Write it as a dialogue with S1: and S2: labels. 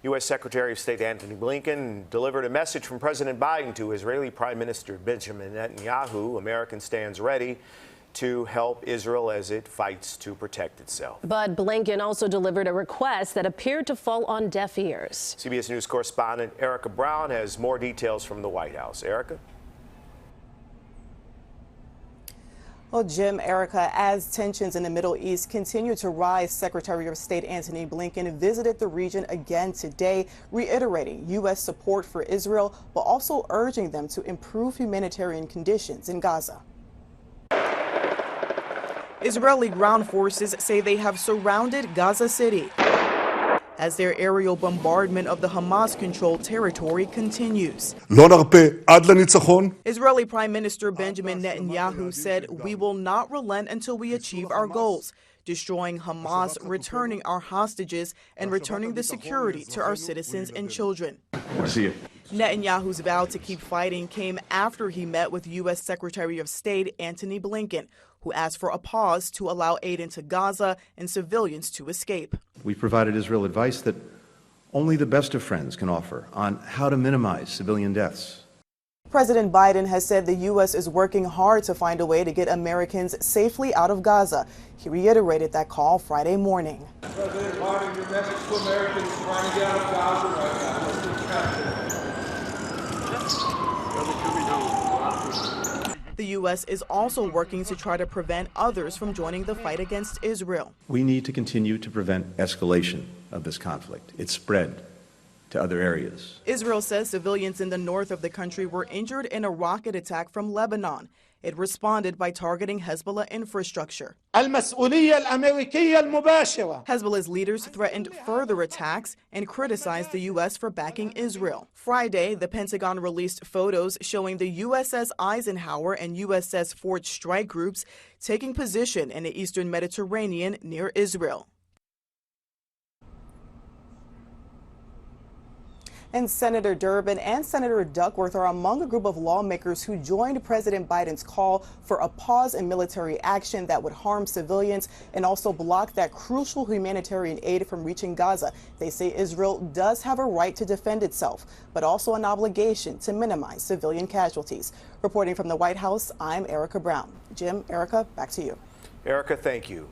S1: U.S. Secretary of State Antony Blinken delivered a message from President Biden to Israeli Prime Minister Benjamin Netanyahu. America stands ready to help Israel as it fights to protect itself.
S2: But Blinken also delivered a request that appeared to fall on deaf ears.
S1: CBS News correspondent Erica Brown has more details from the White House. Erica?
S3: Well, Jim, Erica, as tensions in the Middle East continue to rise, Secretary of State Antony Blinken visited the region again today, reiterating U.S. support for Israel, but also urging them to improve humanitarian conditions in Gaza. Israeli ground forces say they have surrounded Gaza City as their aerial bombardment of the Hamas-controlled territory continues. Israeli Prime Minister Benjamin Netanyahu said, "We will not relent until we achieve our goals, destroying Hamas, returning our hostages, and returning the security to our citizens and children." Netanyahu's vow to keep fighting came after he met with U.S. Secretary of State Antony Blinken, who asked for a pause to allow aid into Gaza and civilians to escape.
S4: We provided Israel advice that only the best of friends can offer on how to minimize civilian deaths.
S3: President Biden has said the U.S. is working hard to find a way to get Americans safely out of Gaza. He reiterated that call Friday morning.
S5: President Biden, your message to Americans trying to get out of Gaza right now. What's your captain?
S3: The U.S. is also working to try to prevent others from joining the fight against Israel.
S4: We need to continue to prevent escalation of this conflict. It's spread to other areas.
S3: Israel says civilians in the north of the country were injured in a rocket attack from Lebanon. It responded by targeting Hezbollah infrastructure. Hezbollah's leaders threatened further attacks and criticized the U.S. for backing Israel. Friday, the Pentagon released photos showing the USS Eisenhower and USS Ford strike groups taking position in the eastern Mediterranean near Israel. And Senator Durbin and Senator Duckworth are among a group of lawmakers who joined President Biden's call for a pause in military action that would harm civilians and also block that crucial humanitarian aid from reaching Gaza. They say Israel does have a right to defend itself, but also an obligation to minimize civilian casualties. Reporting from the White House, I'm Erica Brown. Jim, Erica, back to you.
S1: Erica, thank you.